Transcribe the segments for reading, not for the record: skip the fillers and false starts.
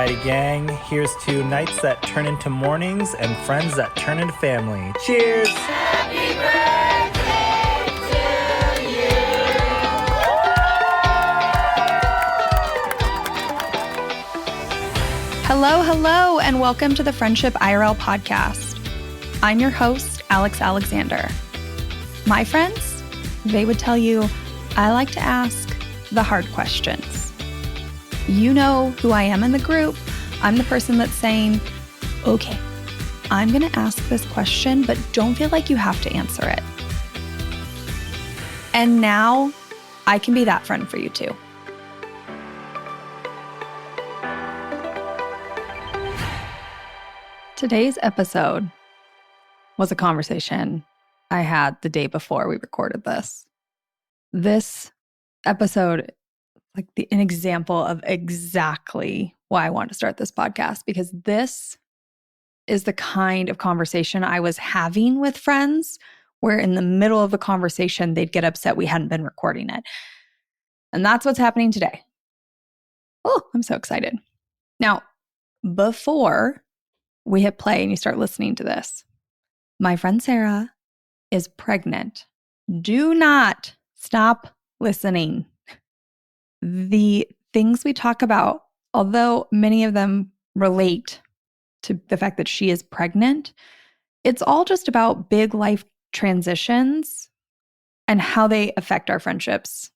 Alrighty, gang. Here's to nights that turn into mornings and friends that turn into family. Cheers! Happy birthday to you! Hello, and welcome to the Friendship IRL podcast. I'm your host, Alex Alexander. My friends, they would tell you I like to ask the hard questions. You know who I am in the group. I'm the person that's saying, okay, I'm going to ask this question, but don't feel like you have to answer it. And now I can be that friend for you too. Today's episode was a conversation I had the day before we recorded this. This episode, an example of exactly why I want to start this podcast, because this is the kind of conversation I was having with friends where in the middle of the conversation, they'd get upset we hadn't been recording it. And that's what's happening today. Oh, I'm so excited. Now, before we hit play and you start listening to this, my friend Sarah is pregnant. Do not stop listening. The things we talk about, although many of them relate to the fact that she is pregnant, it's all just about big life transitions and how they affect our friendships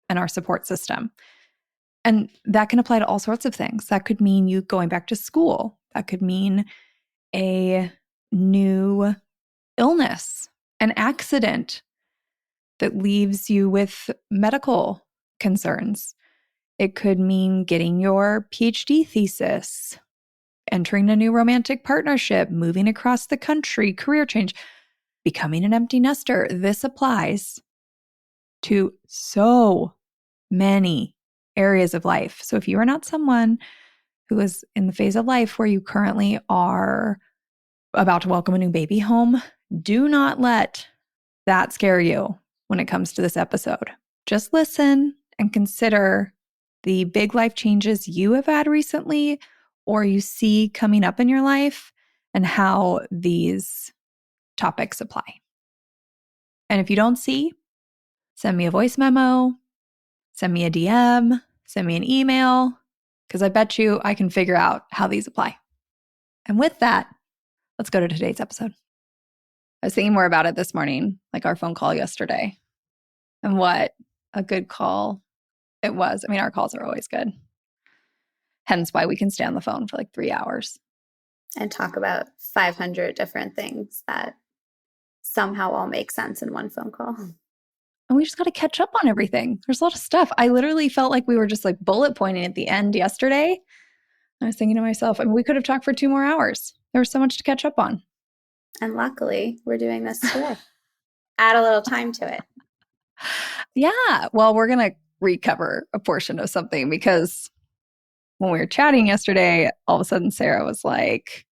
and our support system. And that can apply to all sorts of things. That could mean you going back to school. That could mean a new illness, an accident that leaves you with medical concerns. It could mean getting your PhD thesis, entering a new romantic partnership, moving across the country, career change, becoming an empty nester. This applies to so many areas of life. So if you are not someone who is in the phase of life where you currently are about to welcome a new baby home, do not let that scare you when it comes to this episode. Just listen and consider the big life changes you have had recently or you see coming up in your life and how these topics apply. And if you don't see, send me a voice memo, send me a DM, send me an email, because I bet you I can figure out how these apply. And with that, let's go to today's episode. I was thinking more about it this morning, like our phone call yesterday, and what a good call it was. I mean, our calls are always good. Hence why we can stay on the phone for like 3 hours. And talk about 500 different things that somehow all make sense in one phone call. And we just got to catch up on everything. There's a lot of stuff. I literally felt like we were just like bullet pointing at the end yesterday. I was thinking to myself, I mean, we could have talked for 2 more hours. There was so much to catch up on. And luckily, we're doing this today. Add a little time to it. Yeah. Well, we're going to recover a portion of something because when we were chatting yesterday, all of a sudden Sarah was like,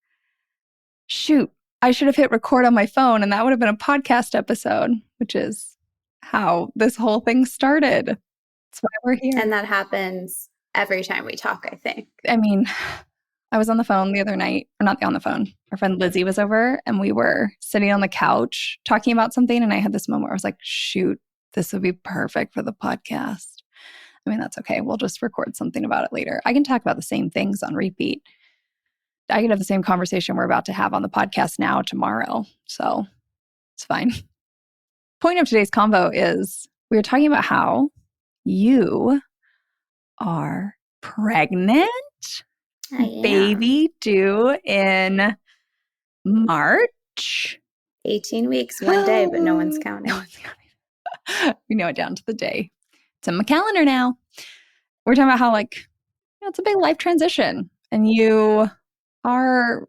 shoot, I should have hit record on my phone and that would have been a podcast episode, which is how this whole thing started. That's why we're here. And that happens every time we talk, I think. I mean, I was on the phone the other night, or not on the phone. Our friend Lizzie was over and we were sitting on the couch talking about something. And I had this moment where I was like, shoot, this would be perfect for the podcast. I mean, that's okay. We'll just record something about it later. I can talk about the same things on repeat. I can have the same conversation we're about to have on the podcast now tomorrow. So it's fine. Point of today's convo is we were talking about how you are pregnant. Baby due in March. 18 weeks, one day, but no one's counting. We know it down to the day. It's in my calendar now. We're talking about how it's a big life transition and you are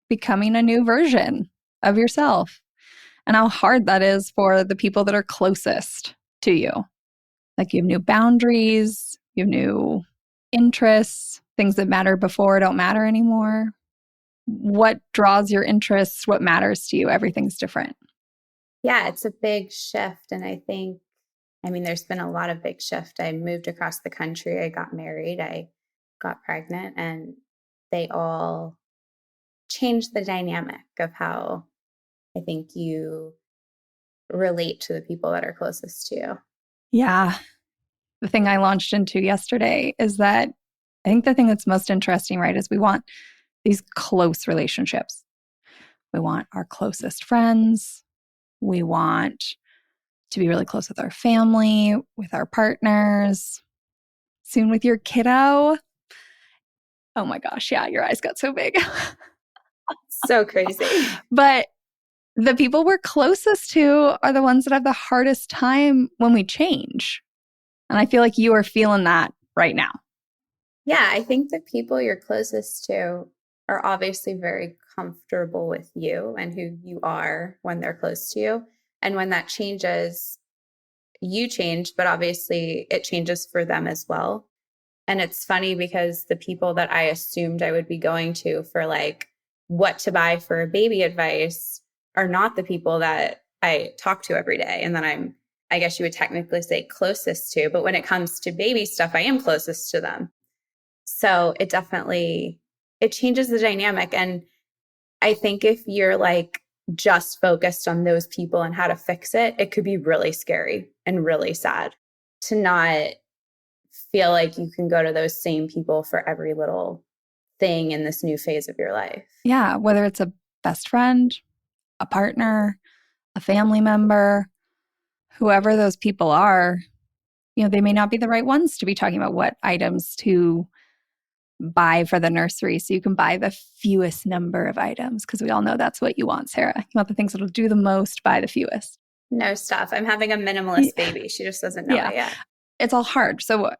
becoming a new version of yourself and how hard that is for the people that are closest to you. Like you have new boundaries, you have new interests, things that mattered before don't matter anymore. What draws your interests, what matters to you, everything's different. Yeah, it's a big shift. And there's been a lot of big shift. I moved across the country. I got married. I got pregnant. And they all change the dynamic of how I think you relate to the people that are closest to you. Yeah. The thing I launched into yesterday is that I think the thing that's most interesting, right, is we want these close relationships. We want our closest friends. We want to be really close with our family, with our partners, soon with your kiddo. Oh my gosh, yeah, your eyes got so big. So crazy. But the people we're closest to are the ones that have the hardest time when we change. And I feel like you are feeling that right now. Yeah, I think the people you're closest to are obviously very comfortable with you and who you are when they're close to you. And when that changes, you change, but obviously it changes for them as well. And it's funny because the people that I assumed I would be going to for like what to buy for a baby advice are not the people that I talk to every day. And then I guess you would technically say closest to, but when it comes to baby stuff, I am closest to them. So it changes the dynamic. And I think if you're like just focused on those people and how to fix it, it could be really scary and really sad to not feel like you can go to those same people for every little thing in this new phase of your life. Yeah, whether it's a best friend, a partner, a family member, whoever those people are, they may not be the right ones to be talking about what items to buy for the nursery. So you can buy the fewest number of items because we all know that's what you want, Sarah. You want the things that'll do the most, buy the fewest. No stuff. I'm having a minimalist baby. She just doesn't know it yet. It's all hard. So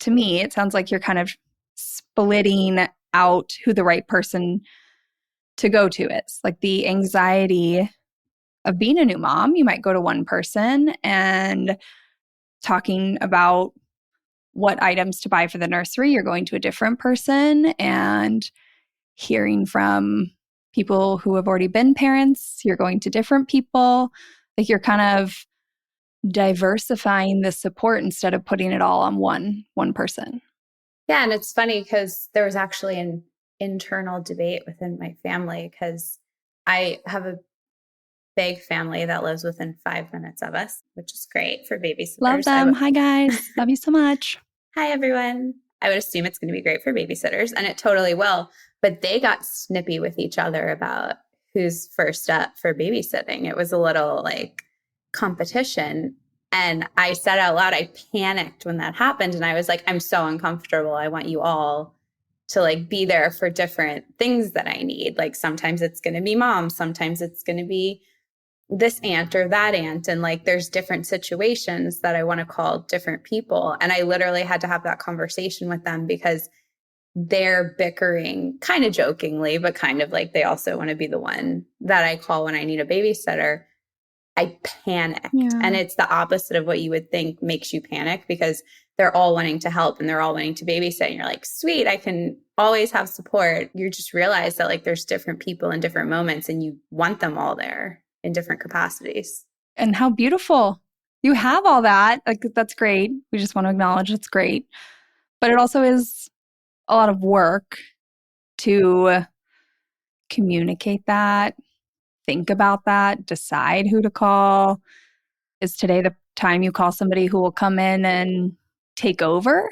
to me, it sounds like you're kind of splitting out who the right person to go to is. Like the anxiety of being a new mom, you might go to one person and talking about what items to buy for the nursery, you're going to a different person and hearing from people who have already been parents, you're going to different people. Like you're kind of diversifying the support instead of putting it all on one person. Yeah, and it's funny because there was actually an internal debate within my family because I have a big family that lives within 5 minutes of us, which is great for babysitters. Love them. Hi, guys. Love you so much. Hi, everyone. I would assume it's going to be great for babysitters, and it totally will. But they got snippy with each other about who's first up for babysitting. It was a little like competition. And I said out loud, I panicked when that happened. And I was like, I'm so uncomfortable. I want you all to like be there for different things that I need. Like sometimes it's going to be mom. Sometimes it's going to be this aunt or that aunt. And like, there's different situations that I want to call different people. And I literally had to have that conversation with them because they're bickering kind of jokingly, but kind of like they also want to be the one that I call when I need a babysitter. I panicked. Yeah. And it's the opposite of what you would think makes you panic because they're all wanting to help and they're all wanting to babysit. And you're like, sweet, I can always have support. You just realize that like there's different people in different moments and you want them all there in different capacities. And how beautiful. You have all that. Like that's great. We just want to acknowledge it's great. But it also is a lot of work to communicate that, think about that, decide who to call. Is today the time you call somebody who will come in and take over?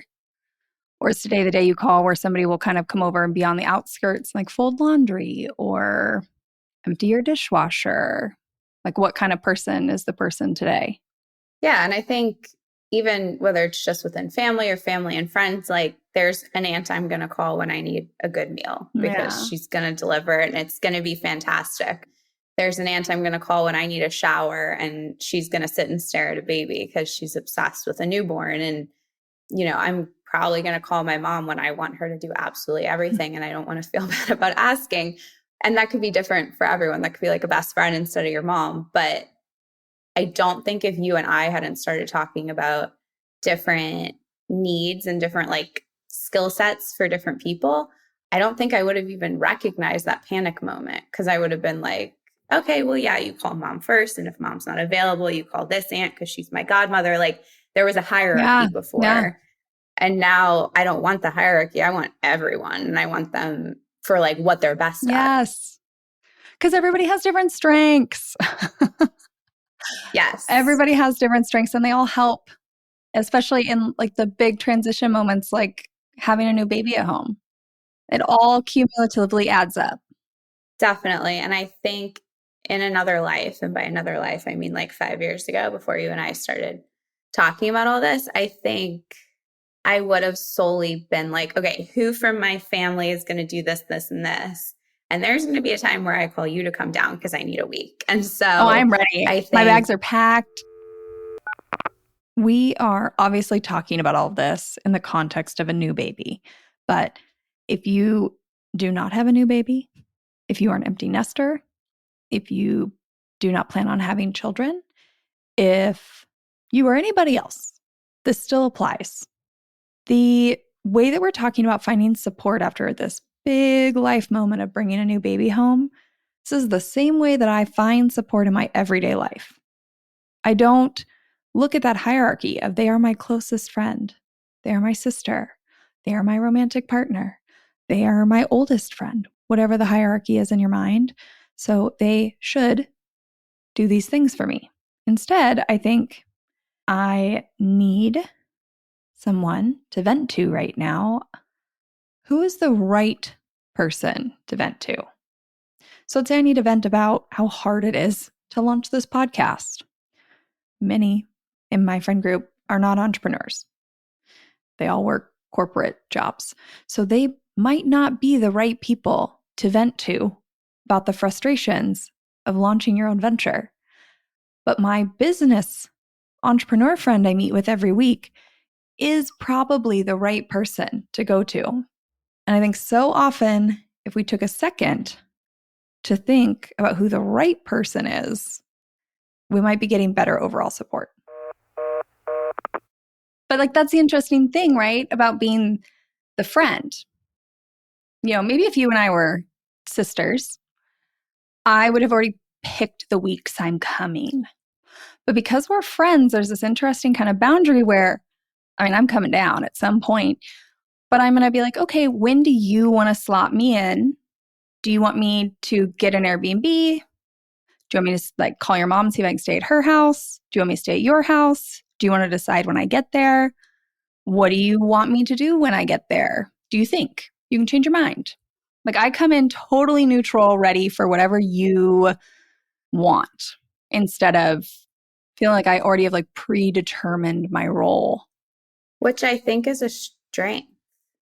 Or is today the day you call where somebody will kind of come over and be on the outskirts, like fold laundry or empty your dishwasher? Like what kind of person is the person today? Yeah. And I think even whether it's just within family or family and friends, like there's an aunt I'm going to call when I need a good meal because she's going to deliver it and it's going to be fantastic. There's an aunt I'm going to call when I need a shower and she's going to sit and stare at a baby because she's obsessed with a newborn. And, you know, I'm probably going to call my mom when I want her to do absolutely everything and I don't want to feel bad about asking. And that could be different for everyone. That could be like a best friend instead of your mom. But I don't think if you and I hadn't started talking about different needs and different like skill sets for different people, I don't think I would have even recognized that panic moment because I would have been like, okay, well, yeah, you call mom first. And if mom's not available, you call this aunt because she's my godmother. Like there was a hierarchy before. Yeah. And now I don't want the hierarchy. I want everyone and I want them for like what they're best at. Yes. Because everybody has different strengths. Yes. Everybody has different strengths and they all help, especially in like the big transition moments, like having a new baby at home. It all cumulatively adds up. Definitely. And I think in another life, and by another life, I mean like 5 years ago before you and I started talking about all this, I think I would have solely been like, okay, who from my family is going to do this, this, and this? And there's going to be a time where I call you to come down because I need a week. And so I'm ready. My bags are packed. We are obviously talking about all of this in the context of a new baby. But if you do not have a new baby, if you are an empty nester, if you do not plan on having children, if you are anybody else, this still applies. The way that we're talking about finding support after this big life moment of bringing a new baby home, this is the same way that I find support in my everyday life. I don't look at that hierarchy of they are my closest friend, they are my sister, they are my romantic partner, they are my oldest friend, whatever the hierarchy is in your mind. So they should do these things for me. Instead, I think I need someone to vent to right now. Who is the right person to vent to? So let's say I need to vent about how hard it is to launch this podcast. Many in my friend group are not entrepreneurs. They all work corporate jobs. So they might not be the right people to vent to about the frustrations of launching your own venture. But my business entrepreneur friend I meet with every week is probably the right person to go to. And I think so often, if we took a second to think about who the right person is, we might be getting better overall support. But like, that's the interesting thing, right? About being the friend. You know, maybe if you and I were sisters, I would have already picked the weeks I'm coming. But because we're friends, there's this interesting kind of boundary where, I mean, I'm coming down at some point, but I'm going to be like, okay, when do you want to slot me in? Do you want me to get an Airbnb? Do you want me to like call your mom and see if I can stay at her house? Do you want me to stay at your house? Do you want to decide when I get there? What do you want me to do when I get there? Do you think you can change your mind? Like I come in totally neutral, ready for whatever you want, instead of feeling like I already have like predetermined my role. Which I think is a strength.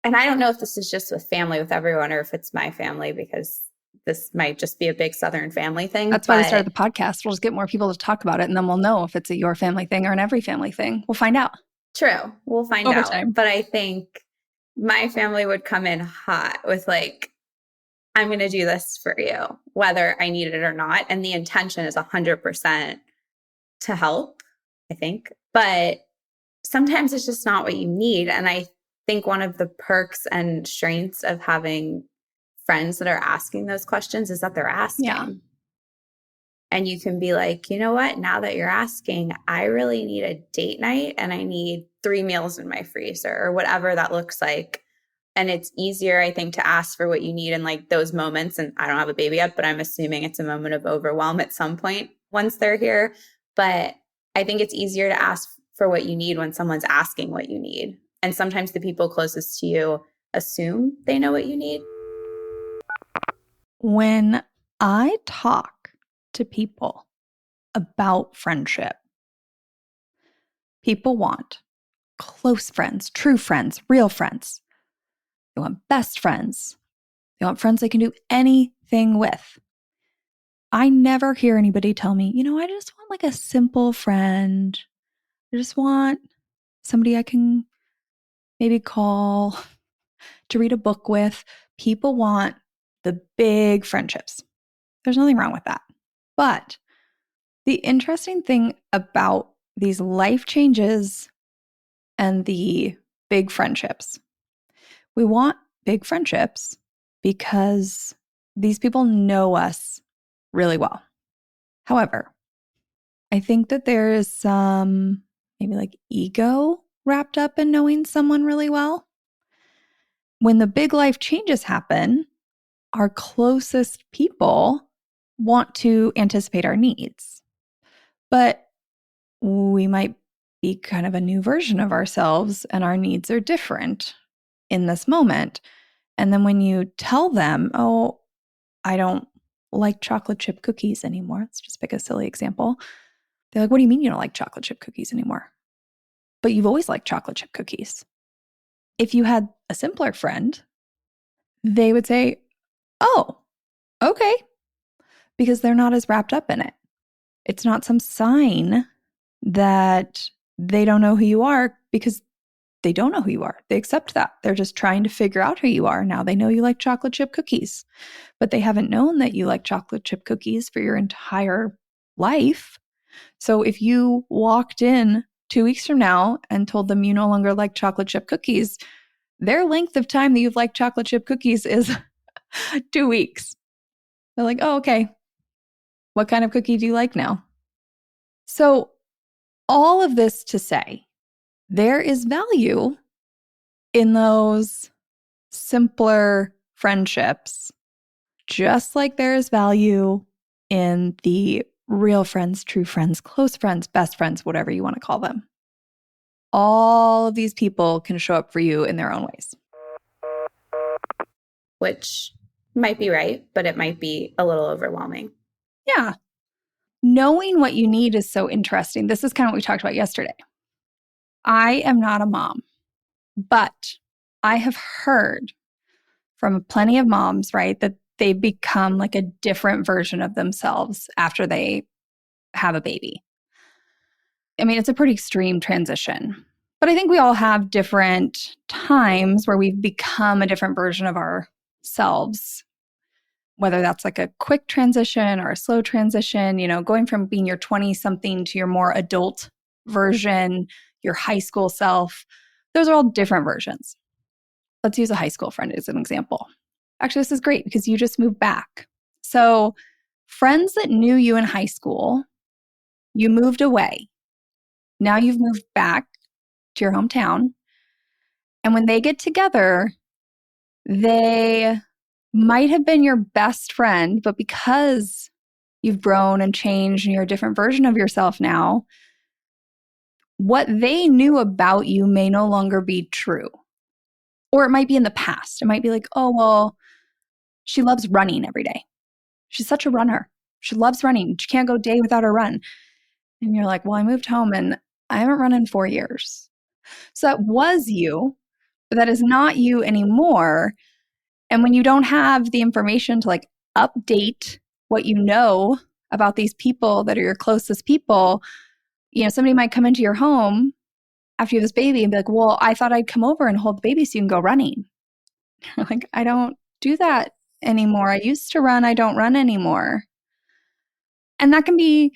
And I don't know if this is just with family with everyone or if it's my family, because this might just be a big Southern family thing. That's why we started the podcast. We'll just get more people to talk about it and then we'll know if it's a your family thing or an every family thing. We'll find out. True. We'll find Over out. time. But I think my family would come in hot with like, I'm going to do this for you, whether I need it or not. And the intention is 100% to help, I think. But sometimes it's just not what you need. And I think one of the perks and strengths of having friends that are asking those questions is that they're asking. Yeah. And you can be like, you know what? Now that you're asking, I really need a date night and I need 3 meals in my freezer or whatever that looks like. And it's easier, I think, to ask for what you need in like those moments. And I don't have a baby yet, but I'm assuming it's a moment of overwhelm at some point once they're here. But I think it's easier to ask for what you need when someone's asking what you need. And sometimes the people closest to you assume they know what you need. When I talk to people about friendship, people want close friends, true friends, real friends. They want best friends. They want friends they can do anything with. I never hear anybody tell me, you know, I just want like a simple friend. I just want somebody I can maybe call to read a book with. People want the big friendships. There's nothing wrong with that. But the interesting thing about these life changes and the big friendships, we want big friendships because these people know us really well. However, I think that there is some maybe like ego wrapped up in knowing someone really well. When the big life changes happen, our closest people want to anticipate our needs. But we might be kind of a new version of ourselves and our needs are different in this moment. And then when you tell them, oh, I don't like chocolate chip cookies anymore. Let's just pick a silly example. They're like, what do you mean you don't like chocolate chip cookies anymore? But you've always liked chocolate chip cookies. If you had a simpler friend, they would say, oh, okay, because they're not as wrapped up in it. It's not some sign that they don't know who you are because they don't know who you are. They accept that. They're just trying to figure out who you are. Now they know you like chocolate chip cookies, but they haven't known that you like chocolate chip cookies for your entire life. So if you walked in 2 weeks from now and told them you no longer like chocolate chip cookies, their length of time that you've liked chocolate chip cookies is 2 weeks. They're like, oh, okay. What kind of cookie do you like now? So all of this to say, there is value in those simpler friendships, just like there is value in the real friends, true friends, close friends, best friends, whatever you want to call them. All of these people can show up for you in their own ways. Which might be right, but it might be a little overwhelming. Yeah. Knowing what you need is so interesting. This is kind of what we talked about yesterday. I am not a mom, but I have heard from plenty of moms, right, that they become like a different version of themselves after they have a baby. I mean, it's a pretty extreme transition, but I think we all have different times where we've become a different version of ourselves, whether that's like a quick transition or a slow transition, going from being your 20-something to your more adult version, your high school self. Those are all different versions. Let's use a high school friend as an example. Actually, this is great because you just moved back. So friends that knew you in high school, you moved away. Now you've moved back to your hometown. And when they get together, they might have been your best friend, but because you've grown and changed and you're a different version of yourself now, what they knew about you may no longer be true. Or it might be in the past. It might be like, oh, well, she loves running every day. She's such a runner. She loves running. She can't go a day without a run. And you're like, well, I moved home and I haven't run in 4 years. So that was you, but that is not you anymore. And when you don't have the information to like update what you know about these people that are your closest people, somebody might come into your home after you have this baby and be like, well, I thought I'd come over and hold the baby so you can go running. You're like, I don't do that anymore. I used to run. I don't run anymore. And that can be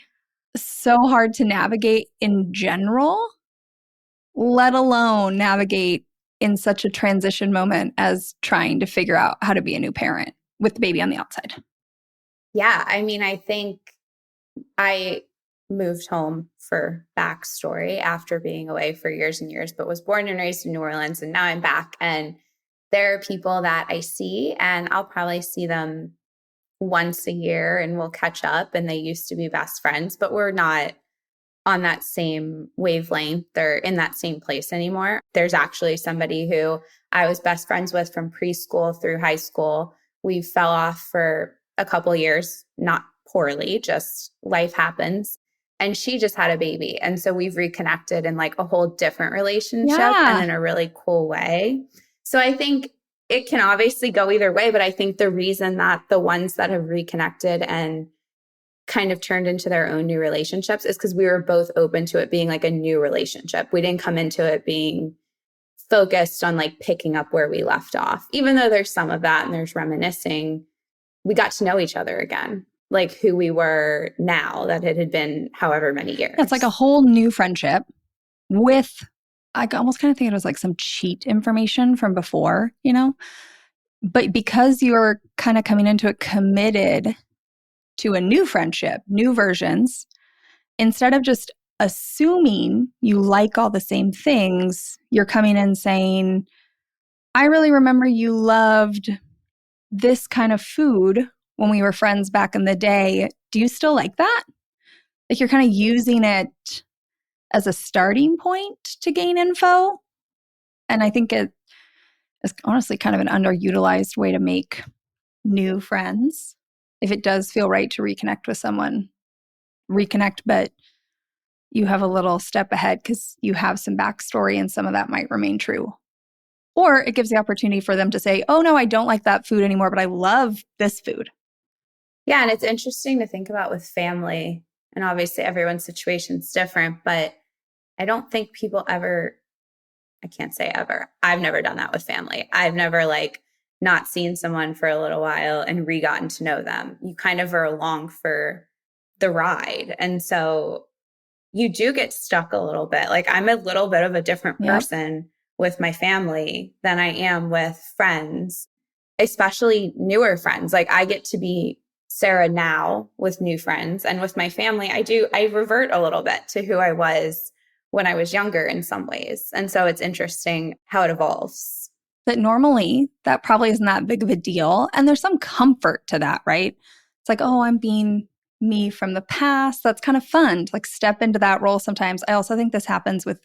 so hard to navigate in general, let alone navigate in such a transition moment as trying to figure out how to be a new parent with the baby on the outside. Yeah. I mean, I think I moved home for backstory after being away for years and years, but was born and raised in New Orleans. And now I'm back. And there are people that I see, and I'll probably see them once a year and we'll catch up. And they used to be best friends, but we're not on that same wavelength or in that same place anymore. There's actually somebody who I was best friends with from preschool through high school. We fell off for a couple years, not poorly, just life happens. And she just had a baby. And so we've reconnected in like a whole different relationship and in a really cool way. So I think it can obviously go either way, but I think the reason that the ones that have reconnected and kind of turned into their own new relationships is because we were both open to it being like a new relationship. We didn't come into it being focused on like picking up where we left off. Even though there's some of that and there's reminiscing, we got to know each other again, like who we were now that it had been however many years. It's like a whole new friendship with, I almost kind of think it was like some cheat information from before, But because you're kind of coming into it committed to a new friendship, new versions, instead of just assuming you like all the same things, you're coming in saying, I really remember you loved this kind of food when we were friends back in the day. Do you still like that? Like you're kind of using it as a starting point to gain info. And I think it is honestly kind of an underutilized way to make new friends. If it does feel right to reconnect with someone, reconnect, but you have a little step ahead because you have some backstory and some of that might remain true. Or it gives the opportunity for them to say, oh no, I don't like that food anymore, but I love this food. Yeah, and it's interesting to think about with family. And obviously everyone's situation is different, but I don't think people ever, I can't say ever. I've never done that with family. I've never like not seen someone for a little while and re-gotten to know them. You kind of are along for the ride. And so you do get stuck a little bit. Like I'm a little bit of a different person with my family than I am with friends, especially newer friends. Like I get to be Sarah now with new friends, and with my family, I revert a little bit to who I was when I was younger in some ways. And so it's interesting how it evolves. That normally that probably isn't that big of a deal. And there's some comfort to that, right? It's like, oh, I'm being me from the past. That's kind of fun to like step into that role sometimes. I also think this happens with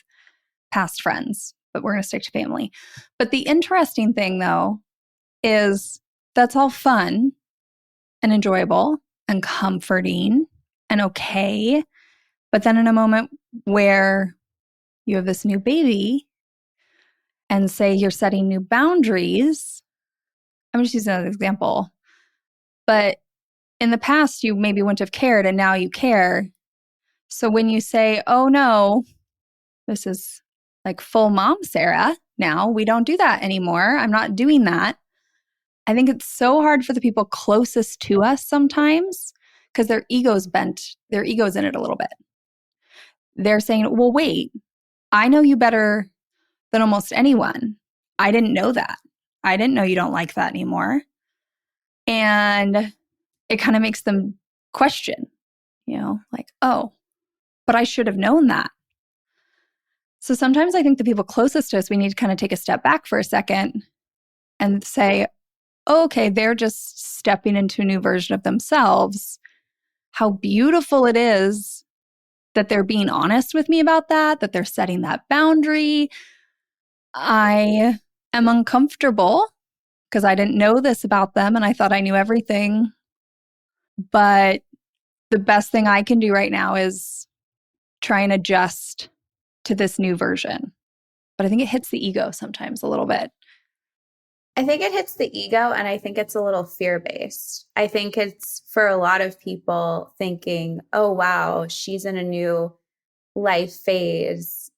past friends, but we're going to stick to family. But the interesting thing though is that's all fun and enjoyable and comforting and okay. But then in a moment where you have this new baby and say you're setting new boundaries, I'm just using an example, but in the past, you maybe wouldn't have cared and now you care. So when you say, oh no, this is like full mom Sarah, now we don't do that anymore. I'm not doing that. I think it's so hard for the people closest to us sometimes because their ego's in it a little bit. They're saying, well, wait, I know you better than almost anyone. I didn't know that. I didn't know you don't like that anymore. And it kind of makes them question, like, oh, but I should have known that. So sometimes I think the people closest to us, we need to kind of take a step back for a second and say, oh, okay, they're just stepping into a new version of themselves. How beautiful it is that they're being honest with me about that they're setting that boundary. I am uncomfortable because I didn't know this about them and I thought I knew everything. But the best thing I can do right now is try and adjust to this new version. But I think it hits the ego sometimes a little bit. I think it hits the ego, and I think it's a little fear-based. I think it's for a lot of people thinking, oh, wow, she's in a new life phase,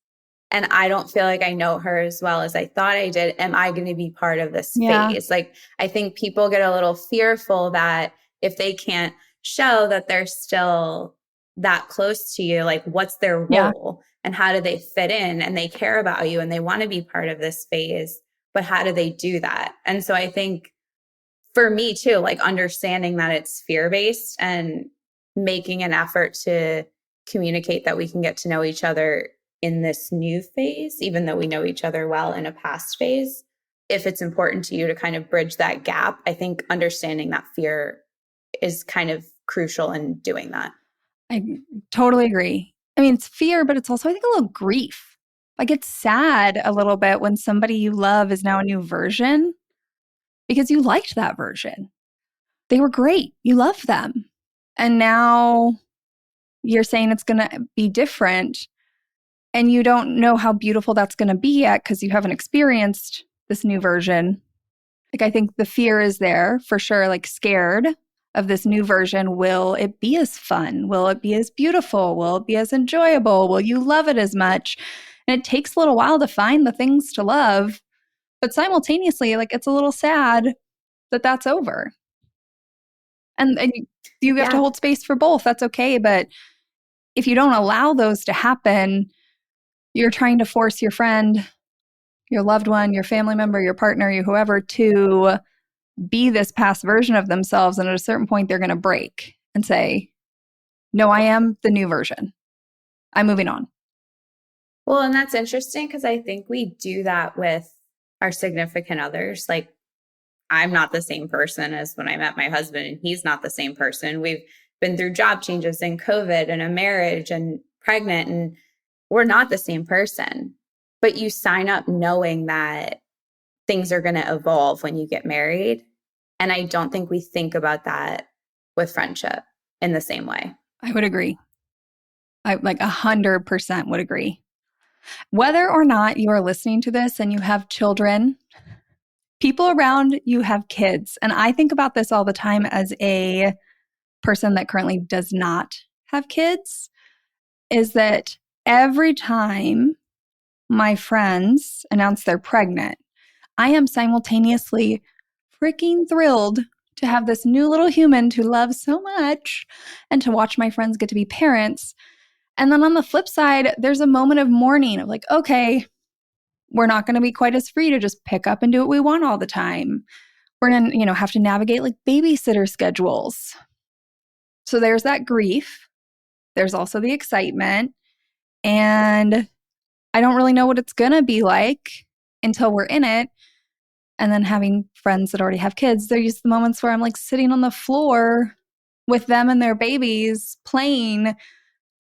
and I don't feel like I know her as well as I thought I did. Am I going to be part of this phase? Like, I think people get a little fearful that if they can't show that they're still that close to you, like what's their role and how do they fit in, and they care about you and they want to be part of this phase, but how do they do that? And so I think for me too, like understanding that it's fear-based and making an effort to communicate that we can get to know each other in this new phase, even though we know each other well in a past phase. If it's important to you to kind of bridge that gap, I think understanding that fear is kind of crucial in doing that. I totally agree. I mean, it's fear, but it's also, I think, a little grief. Like it's sad a little bit when somebody you love is now a new version because you liked that version. They were great. You loved them. And now you're saying it's going to be different and you don't know how beautiful that's going to be yet because you haven't experienced this new version. Like I think the fear is there for sure, like scared of this new version. Will it be as fun? Will it be as beautiful? Will it be as enjoyable? Will you love it as much? And it takes a little while to find the things to love, but simultaneously, like it's a little sad that that's over. And you have to hold space for both. That's okay. But if you don't allow those to happen, you're trying to force your friend, your loved one, your family member, your partner, your whoever to be this past version of themselves. And at a certain point, they're going to break and say, no, I am the new version. I'm moving on. Well, and that's interesting because I think we do that with our significant others. Like I'm not the same person as when I met my husband, and he's not the same person. We've been through job changes and COVID and a marriage and pregnant, and we're not the same person. But you sign up knowing that things are going to evolve when you get married. And I don't think we think about that with friendship in the same way. I would agree. I like 100% would agree. Whether or not you are listening to this and you have children, people around you have kids. And I think about this all the time as a person that currently does not have kids, is that every time my friends announce they're pregnant, I am simultaneously freaking thrilled to have this new little human to love so much and to watch my friends get to be parents. And then on the flip side, there's a moment of mourning of like, okay, we're not going to be quite as free to just pick up and do what we want all the time. We're going to, have to navigate like babysitter schedules. So there's that grief. There's also the excitement. And I don't really know what it's going to be like until we're in it. And then having friends that already have kids, there's the moments where I'm like sitting on the floor with them and their babies playing,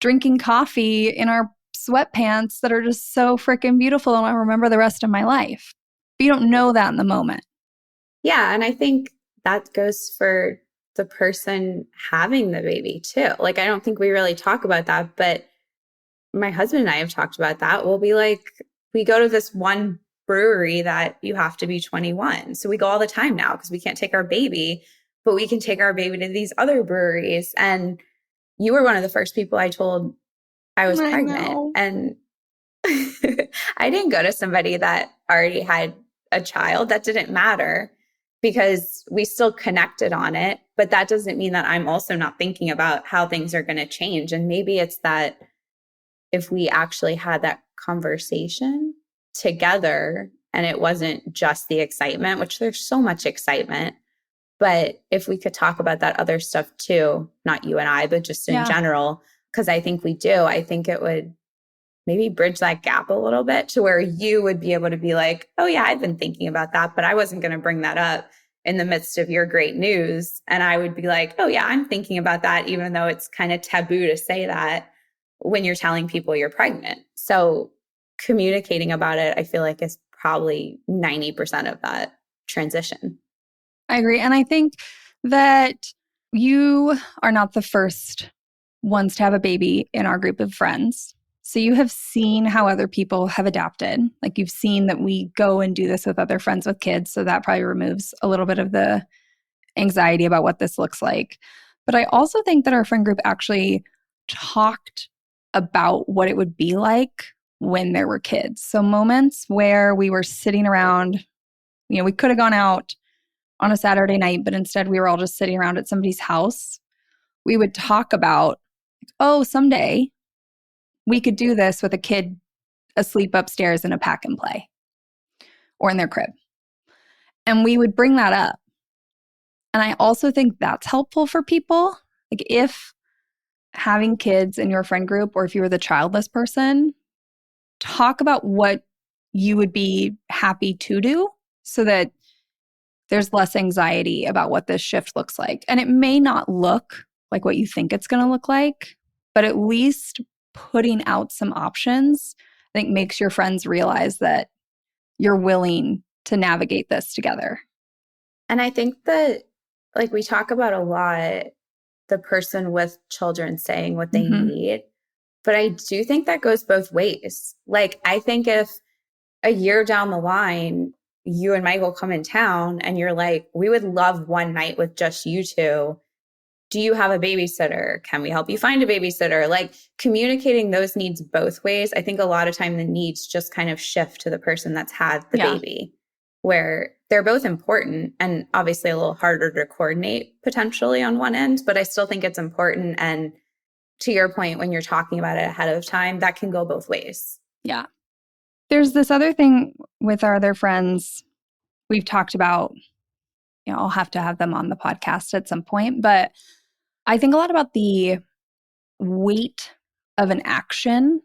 drinking coffee in our sweatpants that are just so freaking beautiful. And I remember the rest of my life. But you don't know that in the moment. Yeah. And I think that goes for the person having the baby too. Like, I don't think we really talk about that, but my husband and I have talked about that. We'll be like, we go to this one brewery that you have to be 21. So we go all the time now because we can't take our baby, but we can take our baby to these other breweries. And you were one of the first people I told I was pregnant. And I didn't go to somebody that already had a child. That didn't matter because we still connected on it. But that doesn't mean that I'm also not thinking about how things are going to change. And maybe it's that if we actually had that conversation together and it wasn't just the excitement, which there's so much excitement, but if we could talk about that other stuff too, not you and I, but just in general, because I think we do, I think it would maybe bridge that gap a little bit to where you would be able to be like, oh yeah, I've been thinking about that, but I wasn't going to bring that up in the midst of your great news. And I would be like, oh yeah, I'm thinking about that, even though it's kind of taboo to say that when you're telling people you're pregnant. So communicating about it, I feel like is probably 90% of that transition. I agree. And I think that you are not the first ones to have a baby in our group of friends. So you have seen how other people have adapted. Like you've seen that we go and do this with other friends with kids. So that probably removes a little bit of the anxiety about what this looks like. But I also think that our friend group actually talked about what it would be like when there were kids. So moments where we were sitting around, we could have gone out on a Saturday night, but instead we were all just sitting around at somebody's house. We would talk about, oh, someday we could do this with a kid asleep upstairs in a pack and play or in their crib. And we would bring that up. And I also think that's helpful for people. Like if having kids in your friend group, or if you were the childless person, talk about what you would be happy to do so that there's less anxiety about what this shift looks like. And it may not look like what you think it's going to look like, but at least putting out some options, I think makes your friends realize that you're willing to navigate this together. And I think that, like we talk about a lot, the person with children saying what they need, but I do think that goes both ways. Like, I think if a year down the line, you and Michael come in town and you're like, we would love one night with just you two. Do you have a babysitter? Can we help you find a babysitter? Like communicating those needs both ways. I think a lot of time the needs just kind of shift to the person that's had the baby, where they're both important and obviously a little harder to coordinate potentially on one end, but I still think it's important. And to your point, when you're talking about it ahead of time, that can go both ways. Yeah. There's this other thing with our other friends we've talked about. I'll have to have them on the podcast at some point, but I think a lot about the weight of an action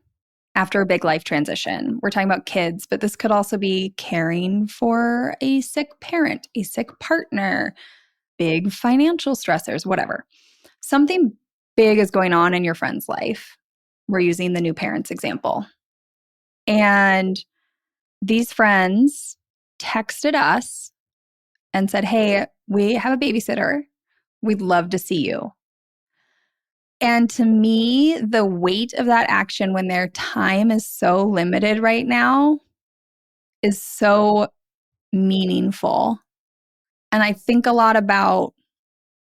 after a big life transition. We're talking about kids, but this could also be caring for a sick parent, a sick partner, big financial stressors, whatever. Something big is going on in your friend's life. We're using the new parents example. And these friends texted us and said, hey, we have a babysitter. We'd love to see you. And to me, the weight of that action when their time is so limited right now is so meaningful. And I think a lot about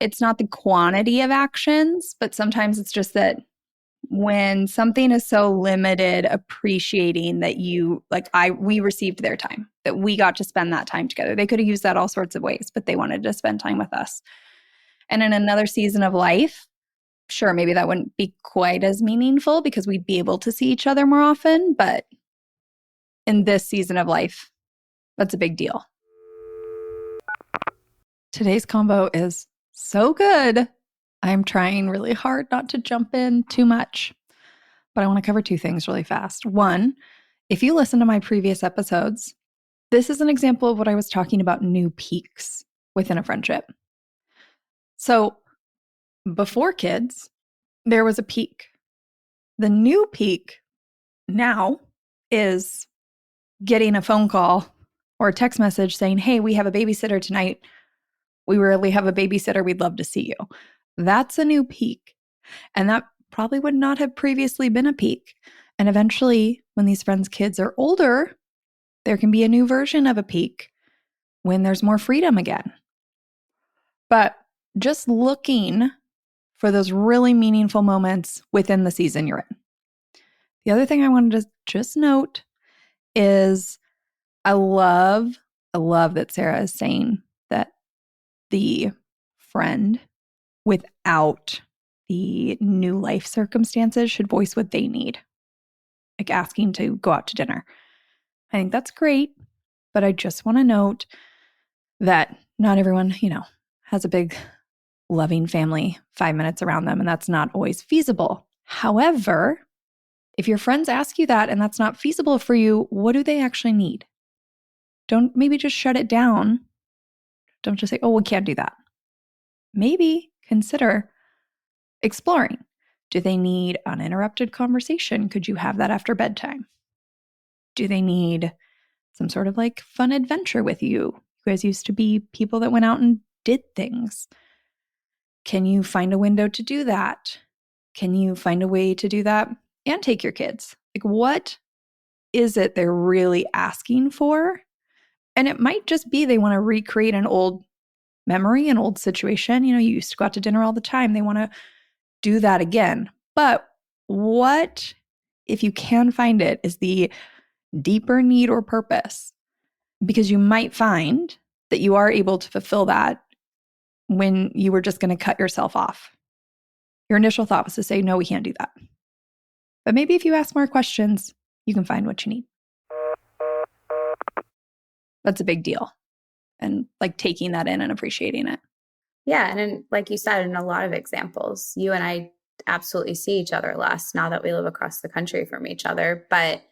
it's not the quantity of actions, but sometimes it's just that when something is so limited, appreciating that we received their time, that we got to spend that time together. They could have used that all sorts of ways, but they wanted to spend time with us. And in another season of life, sure, maybe that wouldn't be quite as meaningful because we'd be able to see each other more often. But in this season of life, that's a big deal. Today's combo is so good. I'm trying really hard not to jump in too much, but I want to cover two things really fast. One, if you listen to my previous episodes, this is an example of what I was talking about, new peaks within a friendship. So before kids, there was a peak. The new peak now is getting a phone call or a text message saying, hey, we have a babysitter tonight. We rarely have a babysitter. We'd love to see you. That's a new peak. And that probably would not have previously been a peak. And eventually, when these friends' kids are older, there can be a new version of a peak when there's more freedom again. But just looking for those really meaningful moments within the season you're in. The other thing I wanted to just note is I love that Sarah is saying that the friend without the new life circumstances should voice what they need, like asking to go out to dinner. I think that's great, but I just want to note that not everyone, has a big loving family 5 minutes around them, and that's not always feasible. However, if your friends ask you that and that's not feasible for you, what do they actually need? Don't maybe just shut it down. Don't just say, oh, we can't do that. Maybe consider exploring. Do they need uninterrupted conversation? Could you have that after bedtime? Do they need some sort of fun adventure with you? You guys used to be people that went out and did things. Can you find a window to do that? Can you find a way to do that and take your kids? What is it they're really asking for? And it might just be they want to recreate an old memory, an old situation. You used to go out to dinner all the time. They want to do that again. But what, if you can find it, is the deeper need or purpose? Because you might find that you are able to fulfill that when you were just going to cut yourself off. Your initial thought was to say, no, we can't do that. But maybe if you ask more questions, you can find what you need. That's a big deal. And taking that in and appreciating it. Yeah. And like you said, in a lot of examples, you and I absolutely see each other less now that we live across the country from each other. But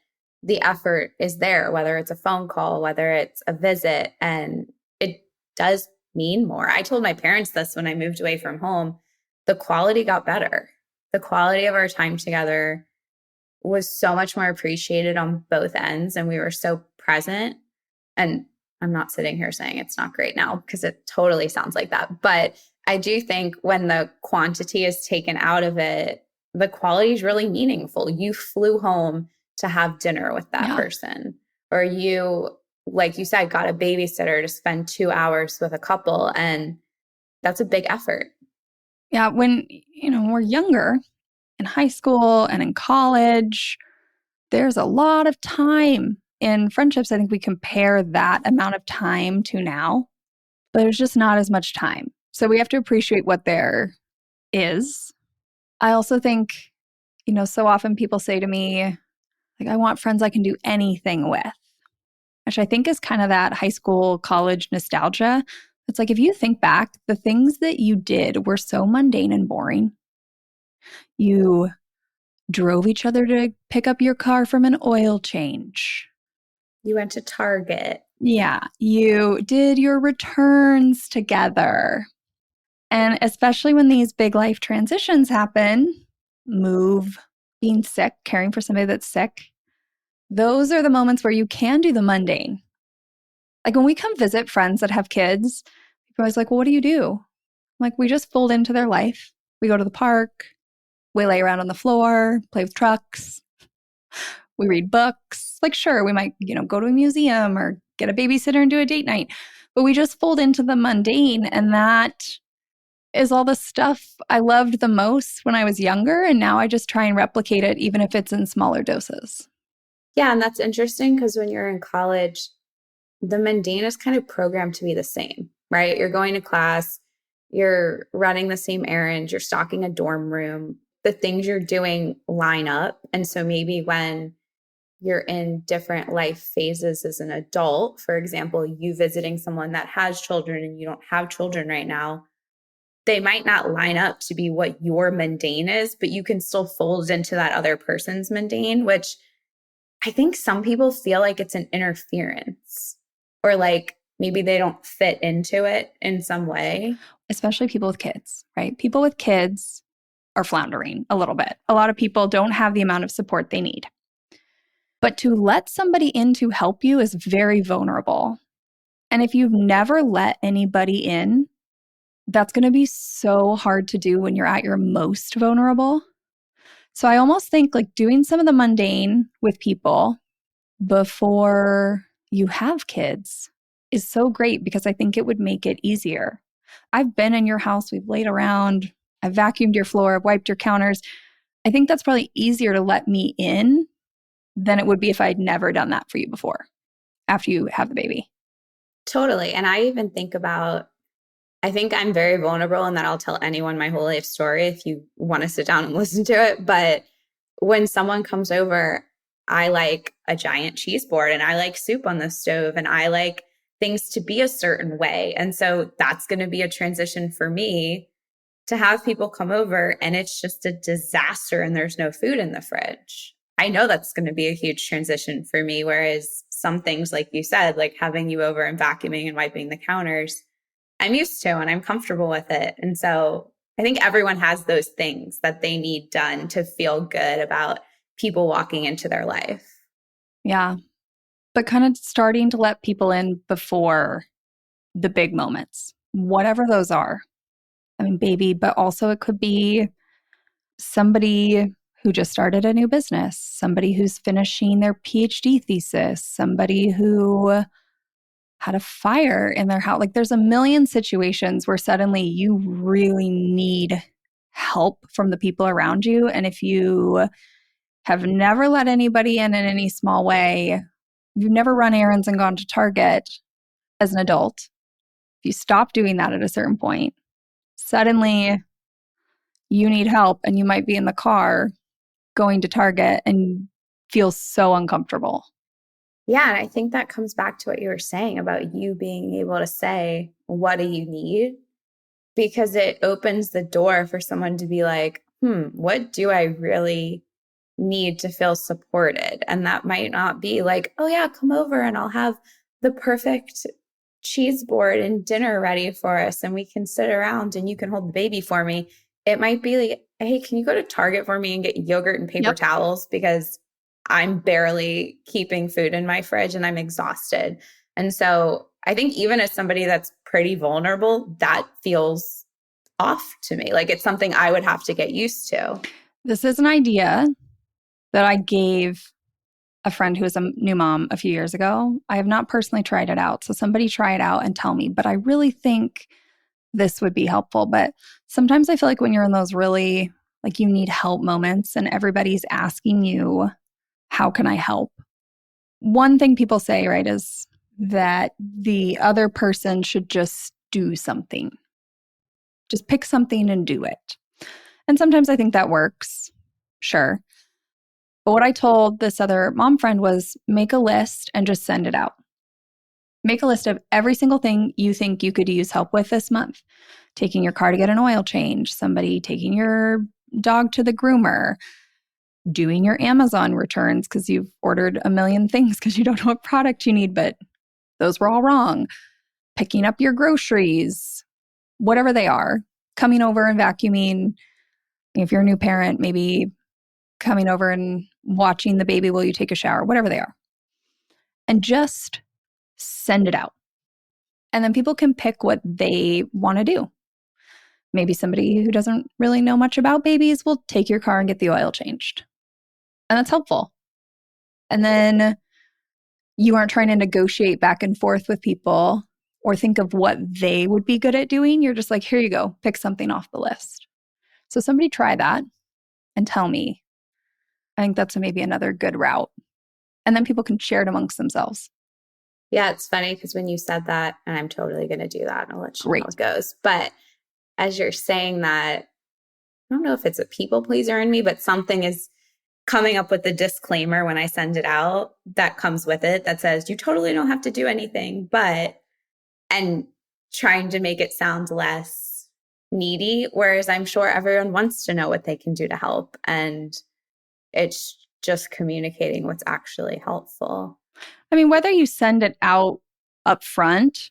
the effort is there, whether it's a phone call, whether it's a visit, and it does mean more. I told my parents this when I moved away from home. The quality got better. The quality of our time together was so much more appreciated on both ends, and we were so present. And I'm not sitting here saying it's not great now because it totally sounds like that. But I do think when the quantity is taken out of it, the quality is really meaningful. You flew home to have dinner with that person, or you, like you said, got a babysitter to spend 2 hours with a couple. And that's a big effort. Yeah. When, we're younger in high school and in college, there's a lot of time in friendships. I think we compare that amount of time to now, but there's just not as much time. So we have to appreciate what there is. I also think, so often people say to me, I want friends I can do anything with, which I think is kind of that high school, college nostalgia. It's if you think back, the things that you did were so mundane and boring. You drove each other to pick up your car from an oil change. You went to Target. Yeah, you did your returns together. And especially when these big life transitions happen, move, being sick, caring for somebody that's sick, those are the moments where you can do the mundane. Like when we come visit friends that have kids, people are always like, well, what do you do? I'm like, we just fold into their life. We go to the park, we lay around on the floor, play with trucks, we read books. Like, sure, we might, go to a museum or get a babysitter and do a date night, but we just fold into the mundane. And that is all the stuff I loved the most when I was younger. And now I just try and replicate it, even if it's in smaller doses. Yeah, and that's interesting because when you're in college, the mundane is kind of programmed to be the same, right? You're going to class, you're running the same errands, you're stocking a dorm room. The things you're doing line up. And so maybe when you're in different life phases as an adult, for example, you visiting someone that has children and you don't have children right now, they might not line up to be what your mundane is, but you can still fold into that other person's mundane, which I think some people feel like it's an interference or like maybe they don't fit into it in some way. Especially people with kids, right? People with kids are floundering a little bit. A lot of people don't have the amount of support they need. But to let somebody in to help you is very vulnerable. And if you've never let anybody in, that's going to be so hard to do when you're at your most vulnerable. So I almost think like doing some of the mundane with people before you have kids is so great because I think it would make it easier. I've been in your house, we've laid around, I've vacuumed your floor, I've wiped your counters. I think that's probably easier to let me in than it would be if I'd never done that for you before, after you have the baby. Totally. And I even think about, I think I'm very vulnerable in that I'll tell anyone my whole life story if you want to sit down and listen to it. But when someone comes over, I like a giant cheese board and I like soup on the stove and I like things to be a certain way. And so that's going to be a transition for me to have people come over and it's just a disaster and there's no food in the fridge. I know that's going to be a huge transition for me. Whereas some things, like you said, like having you over and vacuuming and wiping the counters, I'm used to and I'm comfortable with it. And so I think everyone has those things that they need done to feel good about people walking into their life. Yeah. But kind of starting to let people in before the big moments, whatever those are. I mean, baby, but also it could be somebody who just started a new business, somebody who's finishing their PhD thesis, somebody who had a fire in their house. Like there's a million situations where suddenly you really need help from the people around you. And if you have never let anybody in any small way, you've never run errands and gone to Target as an adult, if you stop doing that at a certain point, suddenly you need help and you might be in the car going to Target and feel so uncomfortable. Yeah. And I think that comes back to what you were saying about you being able to say, what do you need? Because it opens the door for someone to be like, what do I really need to feel supported? And that might not be like, oh yeah, come over and I'll have the perfect cheese board and dinner ready for us and we can sit around and you can hold the baby for me. It might be like, hey, can you go to Target for me and get yogurt and paper towels because I'm barely keeping food in my fridge and I'm exhausted. And so I think even as somebody that's pretty vulnerable, that feels off to me. Like it's something I would have to get used to. This is an idea that I gave a friend who was a new mom a few years ago. I have not personally tried it out. So somebody try it out and tell me, but I really think this would be helpful. But sometimes I feel like when you're in those really like you need help moments and everybody's asking you, how can I help? One thing people say, right, is that the other person should just do something. Just pick something and do it. And sometimes I think that works. Sure. But what I told this other mom friend was make a list and just send it out. Make a list of every single thing you think you could use help with this month. Taking your car to get an oil change, somebody taking your dog to the groomer, doing your Amazon returns because you've ordered a million things because you don't know what product you need, but those were all wrong. Picking up your groceries, whatever they are, coming over and vacuuming. If you're a new parent, maybe coming over and watching the baby while you take a shower, whatever they are. And just send it out. And then people can pick what they want to do. Maybe somebody who doesn't really know much about babies will take your car and get the oil changed. And that's helpful. And then you aren't trying to negotiate back and forth with people or think of what they would be good at doing. You're just like, here you go, pick something off the list. So somebody try that and tell me. I think that's maybe another good route. And then people can share it amongst themselves. Yeah, it's funny because when you said that, and I'm totally going to do that, and I'll let you know how it goes. But as you're saying that, I don't know if it's a people pleaser in me, but something is coming up with a disclaimer when I send it out that comes with it that says, you totally don't have to do anything, and trying to make it sound less needy. Whereas I'm sure everyone wants to know what they can do to help. And it's just communicating what's actually helpful. I mean, whether you send it out up front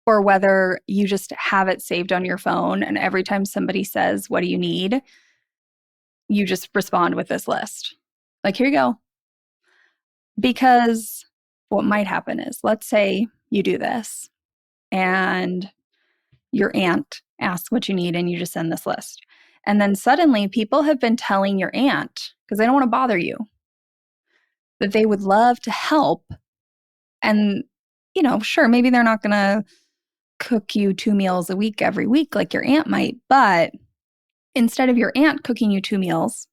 or whether you just have it saved on your phone and every time somebody says, what do you need? You just respond with this list. Like, here you go. Because what might happen is, let's say you do this and your aunt asks what you need and you just send this list. And then suddenly people have been telling your aunt, because they don't want to bother you, that they would love to help. And, sure, maybe they're not going to cook you 2 meals a week every week like your aunt might, but instead of your aunt cooking you 2 meals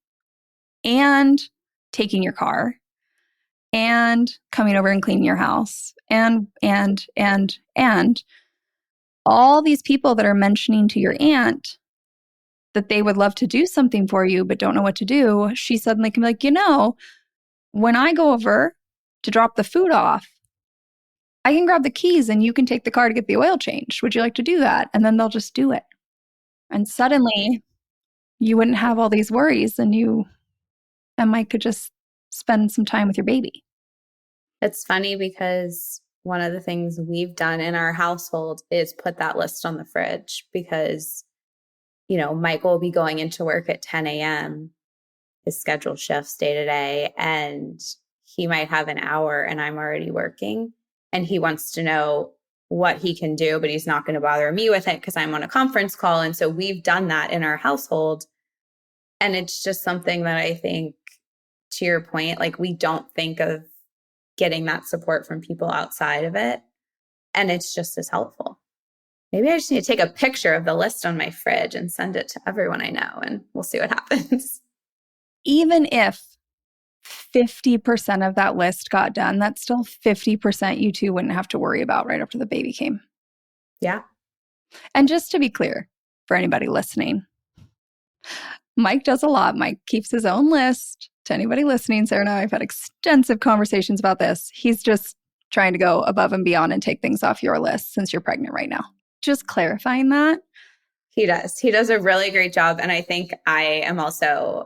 and taking your car and coming over and cleaning your house and all these people that are mentioning to your aunt that they would love to do something for you but don't know what to do, she suddenly can be like, when I go over to drop the food off, I can grab the keys and you can take the car to get the oil changed. Would you like to do that? And then they'll just do it. And suddenly you wouldn't have all these worries and you and Mike could just spend some time with your baby. It's funny because one of the things we've done in our household is put that list on the fridge because, Mike will be going into work at 10 a.m., his scheduled shifts day to day, and he might have an hour and I'm already working. And he wants to know what he can do, but he's not going to bother me with it because I'm on a conference call. And so we've done that in our household. And it's just something that I think, to your point, like we don't think of getting that support from people outside of it. And it's just as helpful. Maybe I just need to take a picture of the list on my fridge and send it to everyone I know, and we'll see what happens. Even if 50% of that list got done, that's still 50% you two wouldn't have to worry about right after the baby came. Yeah. And just to be clear for anybody listening, Mike does a lot. Mike keeps his own list. To anybody listening, Sarah and I have had extensive conversations about this. He's just trying to go above and beyond and take things off your list since you're pregnant right now. Just clarifying that. He does. He does a really great job. And I think I am also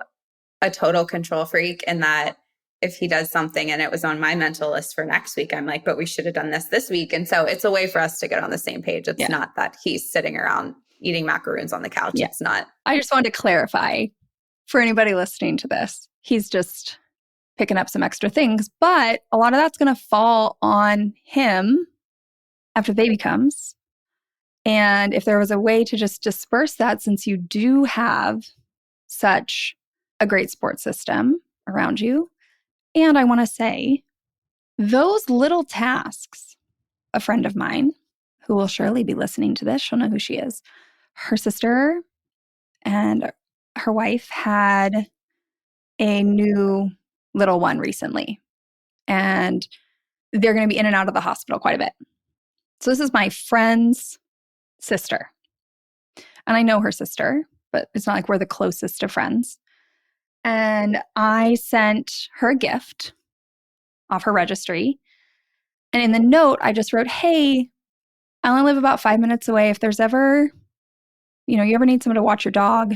a total control freak in that if he does something and it was on my mental list for next week, I'm like, but we should have done this week. And so it's a way for us to get on the same page. It's not that he's sitting around eating macaroons on the couch. Yeah. It's not. I just wanted to clarify for anybody listening to this. He's just picking up some extra things, but a lot of that's going to fall on him after the baby comes. And if there was a way to just disperse that, since you do have such a great support system around you. And I want to say, those little tasks, a friend of mine who will surely be listening to this, she'll know who she is. Her sister and her wife had a new little one recently, and they're going to be in and out of the hospital quite a bit. So this is my friend's sister. And I know her sister, but it's not like we're the closest of friends. And I sent her a gift off her registry. And in the note, I just wrote, hey, I only live about 5 minutes away. If there's ever, you ever need someone to watch your dog,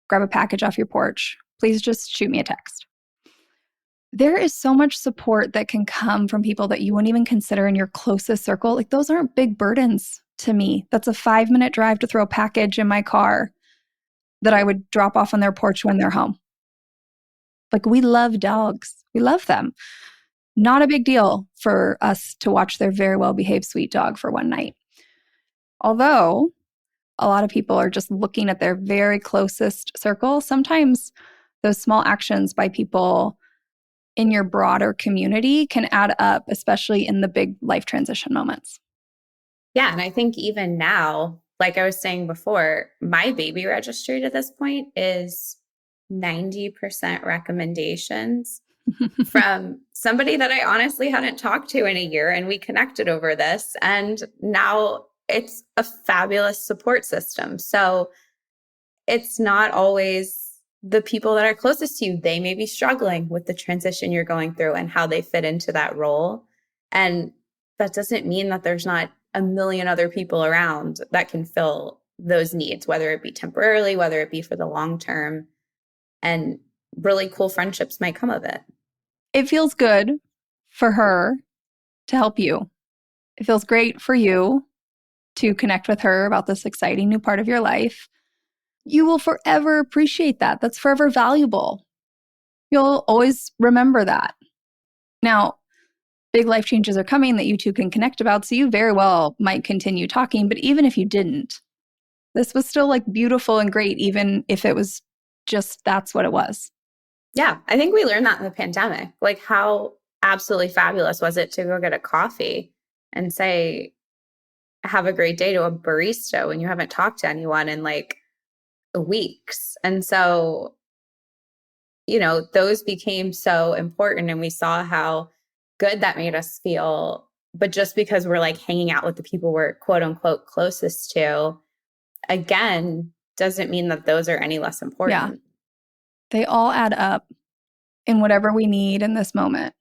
grab a package off your porch, please just shoot me a text. There is so much support that can come from people that you wouldn't even consider in your closest circle. Like, those aren't big burdens to me. That's a 5-minute drive to throw a package in my car that I would drop off on their porch when they're home. Like, we love dogs. We love them. Not a big deal for us to watch their very well-behaved sweet dog for one night. Although a lot of people are just looking at their very closest circle, sometimes those small actions by people in your broader community can add up, especially in the big life transition moments. Yeah. And I think even now, like I was saying before, my baby registry to this point is 90% recommendations from somebody that I honestly hadn't talked to in a year, and we connected over this. And now it's a fabulous support system. So it's not always the people that are closest to you. They may be struggling with the transition you're going through and how they fit into that role. And that doesn't mean that there's not a million other people around that can fill those needs, whether it be temporarily, whether it be for the long term. And really cool friendships might come of it. It feels good for her to help you. It feels great for you to connect with her about this exciting new part of your life. You will forever appreciate that. That's forever valuable. You'll always remember that. Now, big life changes are coming that you two can connect about, so you very well might continue talking. But even if you didn't, this was still like beautiful and great, even if it was just that's what it was. Yeah, I think we learned that in the pandemic. Like, how absolutely fabulous was it to go get a coffee and say, have a great day to a barista when you haven't talked to anyone in like weeks. And so, those became so important, and we saw how good that made us feel. But just because we're like hanging out with the people we're quote unquote closest to, again, doesn't mean that those are any less important. Yeah. They all add up in whatever we need in this moment.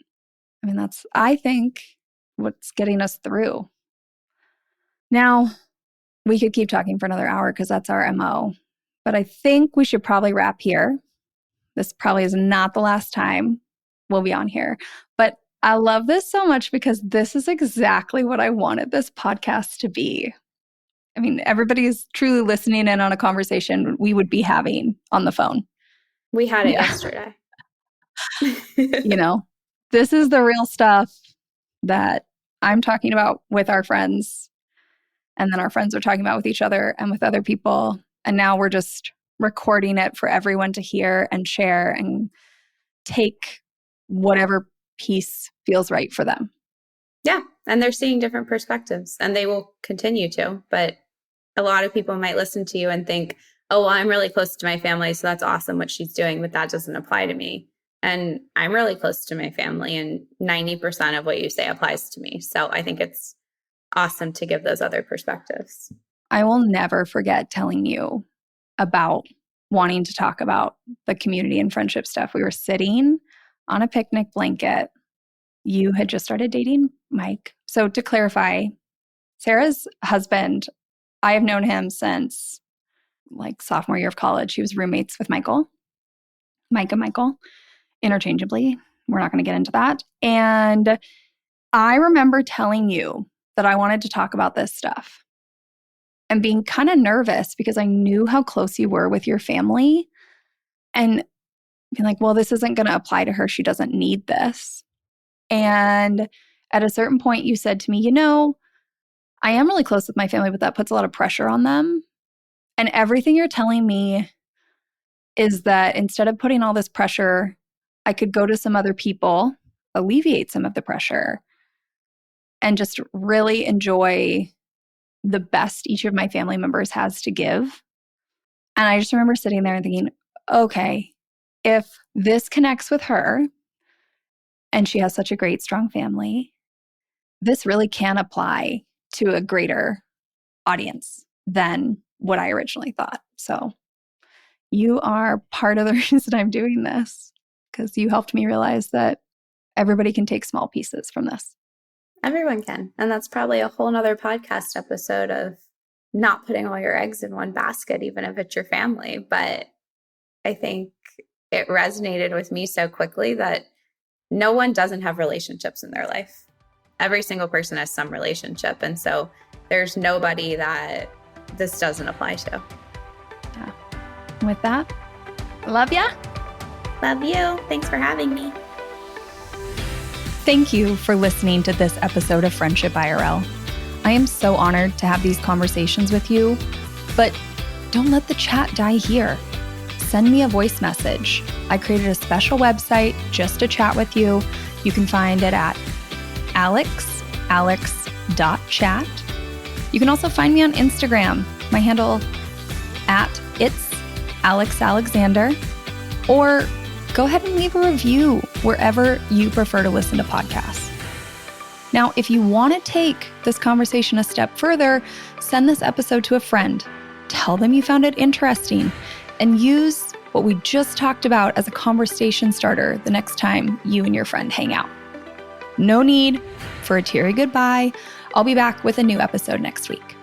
I mean, that's, I think, what's getting us through. Now, we could keep talking for another hour because that's our MO, but I think we should probably wrap here. This probably is not the last time we'll be on here, but I love this so much because this is exactly what I wanted this podcast to be. I mean, everybody's truly listening in on a conversation we would be having on the phone. We had it yesterday. This is the real stuff that I'm talking about with our friends, and then our friends are talking about with each other and with other people. And now we're just recording it for everyone to hear and share and take whatever piece feels right for them. Yeah. And they're seeing different perspectives, and they will continue to. But a lot of people might listen to you and think, oh, well, I'm really close to my family, so that's awesome what she's doing, but that doesn't apply to me. And I'm really close to my family, and 90% of what you say applies to me. So I think it's awesome to give those other perspectives. I will never forget telling you about wanting to talk about the community and friendship stuff. We were sitting on a picnic blanket. You had just started dating Mike. So to clarify, Sarah's husband, I have known him since like sophomore year of college. He was roommates with Mike and Michael, interchangeably. We're not going to get into that. And I remember telling you that I wanted to talk about this stuff and being kind of nervous because I knew how close you were with your family, and being like, well, this isn't going to apply to her. She doesn't need this. And at a certain point, you said to me, I am really close with my family, but that puts a lot of pressure on them. And everything you're telling me is that instead of putting all this pressure, I could go to some other people, alleviate some of the pressure, and just really enjoy the best each of my family members has to give. And I just remember sitting there and thinking, okay, if this connects with her and she has such a great, strong family, this really can apply to a greater audience than what I originally thought. So you are part of the reason I'm doing this, because you helped me realize that everybody can take small pieces from this. Everyone can. And that's probably a whole nother podcast episode of not putting all your eggs in one basket, even if it's your family. But I think it resonated with me so quickly that no one doesn't have relationships in their life. Every single person has some relationship. And so there's nobody that this doesn't apply to. Yeah. With that, love ya. Love you. Thanks for having me. Thank you for listening to this episode of Friendship IRL. I am so honored to have these conversations with you, but don't let the chat die here. Send me a voice message. I created a special website just to chat with you. You can find it at alex.chat. You can also find me on Instagram. My handle @it's Alex Alexander, or go ahead and leave a review wherever you prefer to listen to podcasts. Now, if you want to take this conversation a step further, send this episode to a friend. Tell them you found it interesting and use what we just talked about as a conversation starter the next time you and your friend hang out. No need for a teary goodbye. I'll be back with a new episode next week.